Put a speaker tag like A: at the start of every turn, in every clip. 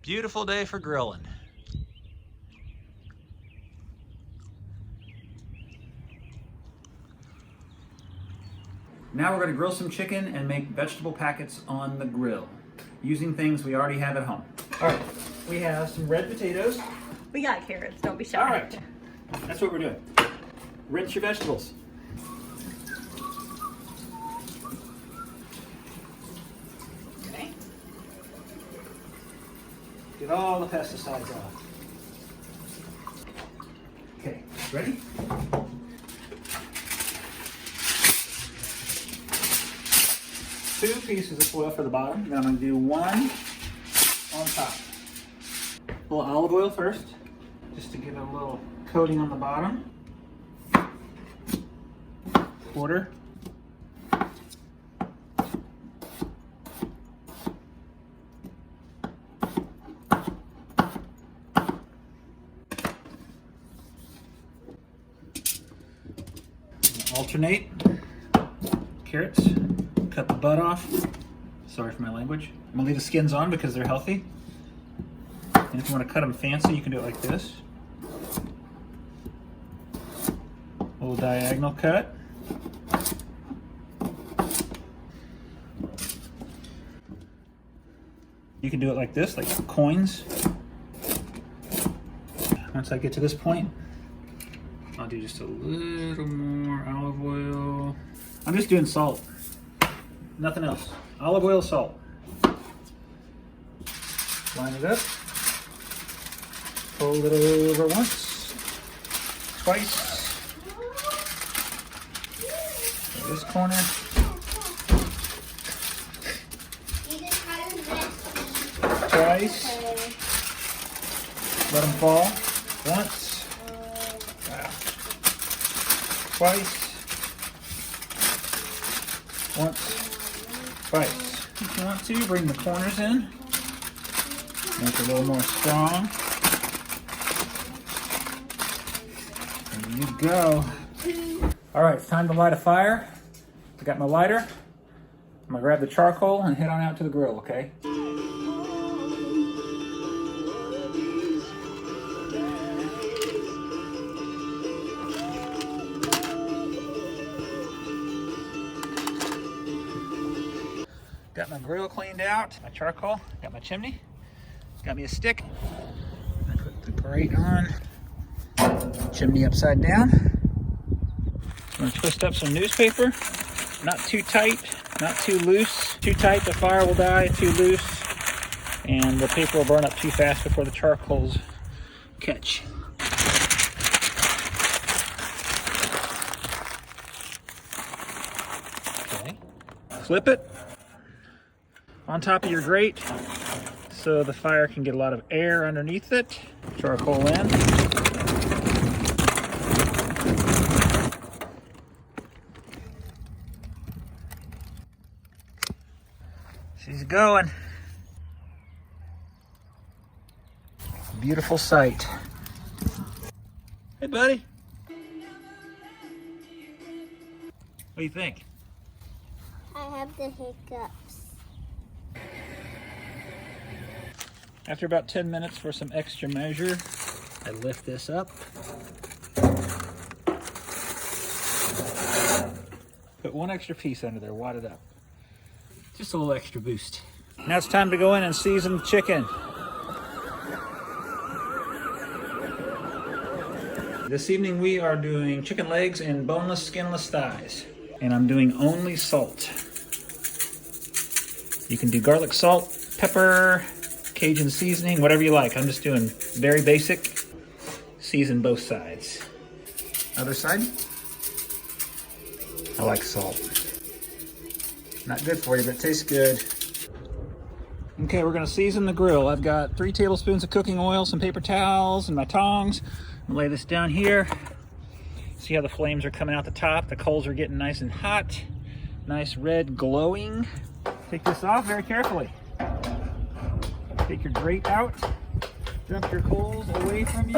A: Beautiful day for grilling. Now we're going to grill some chicken and make vegetable packets on the grill using things we already have at home. All right, we have some red potatoes.
B: We got carrots, don't be shy.
A: All right, that's what we're doing. Rinse your vegetables. Okay. Get all the pesticides off. Okay, ready? Two pieces of foil for the bottom. Then I'm going to do one on top. A little olive oil first, just to give it a little coating on the bottom. Quarter. Alternate. Carrots. Cut the butt off. Sorry for my language. I'm gonna leave the skins on because they're healthy. And if you want to cut them fancy, you can do it like this. A little diagonal cut. You can do it like this, like coins. Once I get to this point, I'll do just a little more olive oil. I'm just doing salt. Nothing else. Olive oil, salt. Line it up. Fold it over once, twice. This corner. Twice. Let them fall. Once. Wow. Twice. Once. Twice. If you want to, bring the corners in. Make it a little more strong. There you go. All right, it's time to light a fire. I got my lighter. I'm gonna grab the charcoal and head on out to the grill, okay? Got my grill cleaned out, my charcoal, got my chimney, got me a stick. I put the grate on, chimney upside down. I'm gonna twist up some newspaper, not too tight, not too loose. Too tight, the fire will die, too loose, and the paper will burn up too fast before the charcoals catch. Okay, flip it on top of your grate so the fire can get a lot of air underneath it. Charcoal in. She's going. Beautiful sight. Hey, buddy. What do you think?
C: I have the hiccups.
A: After about 10 minutes for some extra measure, I lift this up. Put one extra piece under there, wad it up. Just a little extra boost. Now it's time to go in and season the chicken. This evening we are doing chicken legs and boneless, skinless thighs. And I'm doing only salt. You can do garlic salt, pepper, Cajun seasoning, whatever you like. I'm just doing very basic. Season both sides. Other side. I like salt. Not good for you, but it tastes good. Okay, we're gonna season the grill. I've got 3 tablespoons of cooking oil, some paper towels, and my tongs. I'll lay this down here. See how the flames are coming out the top? The coals are getting nice and hot. Nice red glowing. Take this off very carefully. Take your grate out. Dump your coals away from you.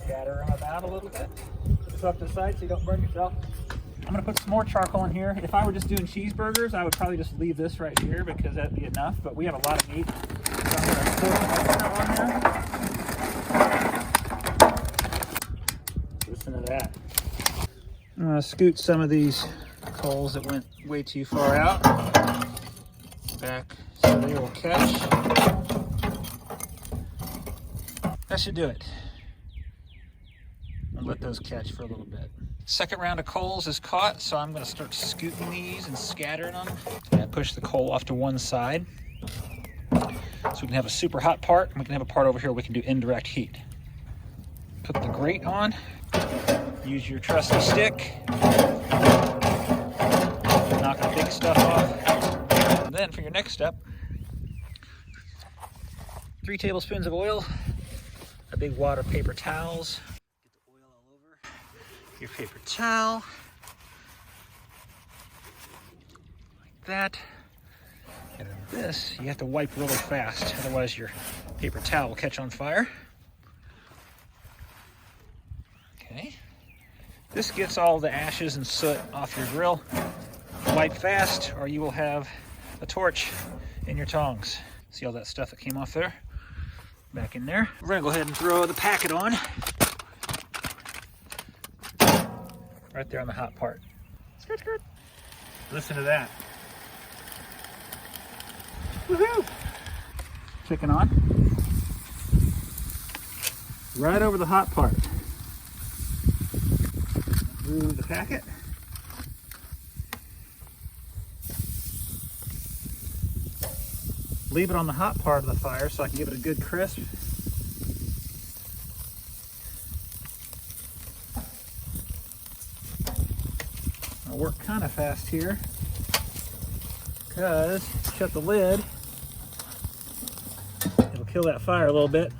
A: Scatter them about a little bit. Put this off to the side so you don't burn yourself. I'm gonna put some more charcoal in here. If I were just doing cheeseburgers, I would probably just leave this right here because that'd be enough, but we have a lot of meat. So I'm gonna pour some extra on there. Listen to that. I'm gonna scoot some of these coals that went way too far out back so they will catch. That should do it. I'll let those catch for a little bit. Second round of coals is caught, so I'm going to start scooting these and scattering them. And push the coal off to one side. So we can have a super hot part, and we can have a part over here where we can do indirect heat. Put the grate on. Use your trusty stick. Knock the big stuff off. And then for your next step, 3 tablespoons of oil, a big wad of paper towels. Get the oil all over your paper towel. Like that. And then this, you have to wipe really fast, otherwise your paper towel will catch on fire. Okay. This gets all the ashes and soot off your grill. Wipe fast or you will have a torch in your tongs. See all that stuff that came off there? Back in there. We're gonna go ahead and throw the packet on. Right there on the hot part. Skirt, skirt. Listen to that. Woohoo! Chicken on. Right over the hot part. Move the packet. Leave it on the hot part of the fire so I can give it a good crisp. I'll work kind of fast here because shut the lid. It'll kill that fire a little bit.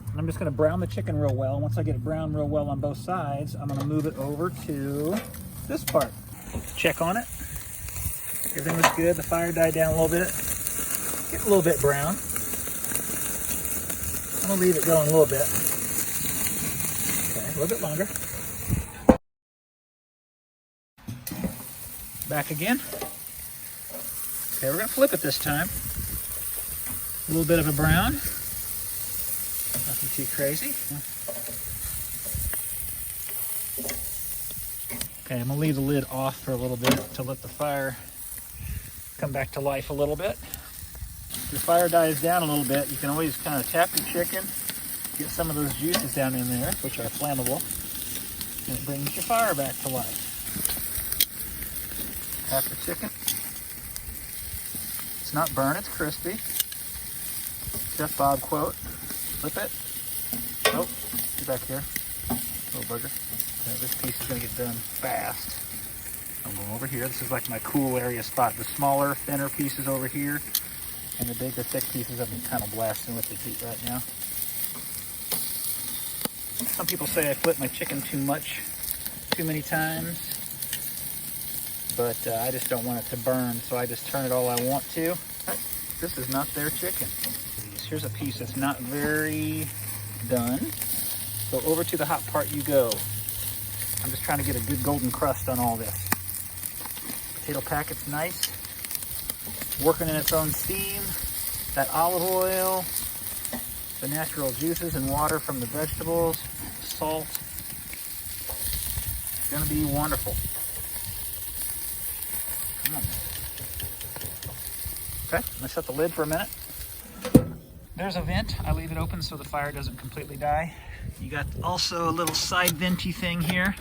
A: And I'm just going to brown the chicken real well. Once I get it browned real well on both sides, I'm going to move it over to this part. Check on it. Everything looks good. The fire died down a little bit. Get a little bit brown. I'm gonna leave it going a little bit. Okay, a little bit longer. Back again. Okay, we're gonna flip it this time. A little bit of a brown. Nothing too crazy. Okay, I'm gonna leave the lid off for a little bit to let the fire come back to life a little bit. If your fire dies down a little bit, you can always kind of tap your chicken, get some of those juices down in there, which are flammable, and it brings your fire back to life. Tap the chicken. It's not burnt, it's crispy. Chef Bob quote. Flip it. Oh, get back here. Little bugger. Okay, this piece is going to get done fast. I'm going over here. This is like my cool area spot. The smaller, thinner pieces over here. And the bigger, thick pieces I'm kind of blasting with the heat right now. Some people say I flip my chicken too much, too many times. But I just don't want it to burn, so I just turn it all I want to. This is not their chicken. Here's a piece that's not very done. So over to the hot part you go. I'm just trying to get a good golden crust on all this. Potato packet's nice. Working in its own steam, that olive oil, the natural juices and water from the vegetables, salt. It's gonna be wonderful. Come on. Okay, I'm gonna shut the lid for a minute. There's a vent. I leave it open so the fire doesn't completely die. You got also a little side venty thing here.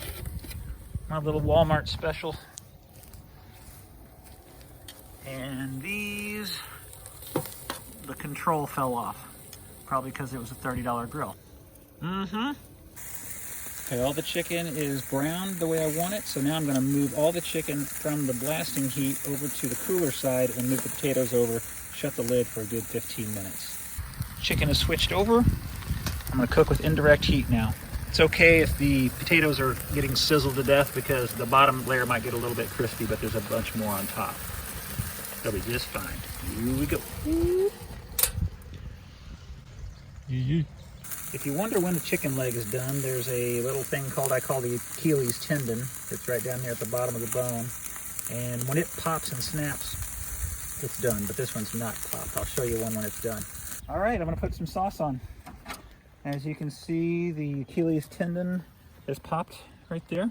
A: My little Walmart special. And these, the control fell off. Probably because it was a $30 grill. Okay, all the chicken is browned the way I want it. So now I'm gonna move all the chicken from the blasting heat over to the cooler side and move the potatoes over, shut the lid for a good 15 minutes. Chicken is switched over. I'm gonna cook with indirect heat now. It's okay if the potatoes are getting sizzled to death because the bottom layer might get a little bit crispy, but there's a bunch more on top. They'll be just fine. Here we go. If you wonder when the chicken leg is done, there's a little thing I call the Achilles tendon. It's right down there at the bottom of the bone. And when it pops and snaps, it's done. But this one's not popped. I'll show you one when it's done. All right, I'm gonna put some sauce on. As you can see, the Achilles tendon is popped right there.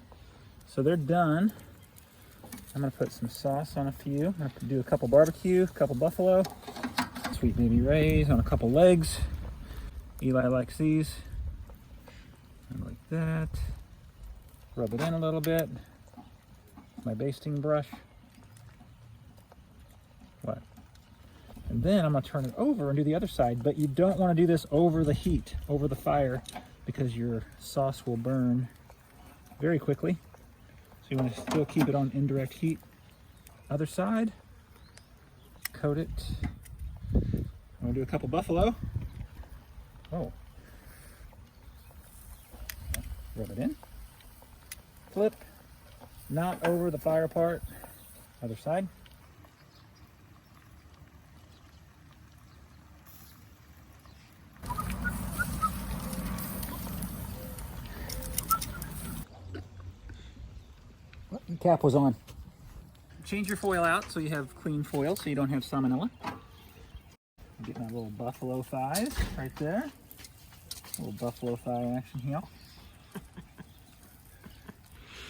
A: So they're done. I'm gonna put some sauce on a few. I'm gonna do a couple barbecue, a couple buffalo, sweet baby rays on a couple legs. Eli likes these. And like that. Rub it in a little bit. My basting brush. What? And then I'm gonna turn it over and do the other side, but you don't wanna do this over the heat, over the fire, because your sauce will burn very quickly. So you wanna still keep it on indirect heat. Other side, coat it. I'm gonna do a couple buffalo. Oh. Rub it in. Flip. Not over the fire part. Other side. Oh, the cap was on. Change your foil out so you have clean foil so you don't have salmonella. Get my little buffalo thighs right there. Little buffalo thigh action here.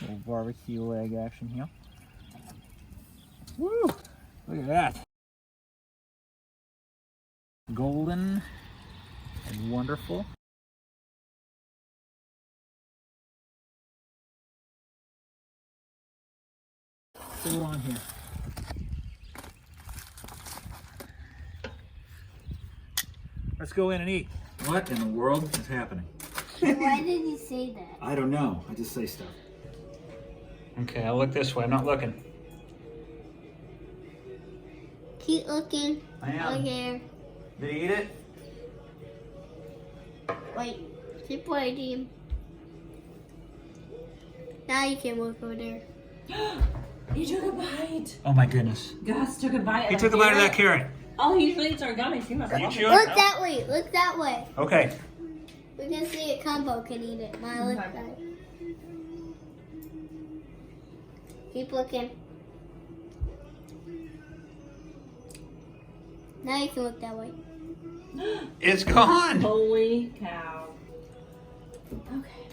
A: Little barbecue leg action here. Woo! Look at that. Golden and wonderful. Put it on here. Let's go in and eat. What in the world is happening?
C: Why did you say that?
A: I don't know. I just say stuff. Okay, I'll look this way. I'm not looking.
C: Keep looking.
A: I am.
C: Over here.
A: Did he eat it?
C: Wait. Keep waiting. Now you can look over there.
B: He took a bite.
A: Oh my goodness.
B: Gus took a bite.
A: He took a bite of that carrot.
B: Oh, he usually eats our gummies. He must
A: Are you
B: love it.
A: chewing?
C: Look that way. Look that way.
A: Okay.
C: We can see a combo can eat it. Now look
B: Okay.
C: that way. Keep looking. Now you can look that way.
A: It's gone.
B: Holy cow. Okay.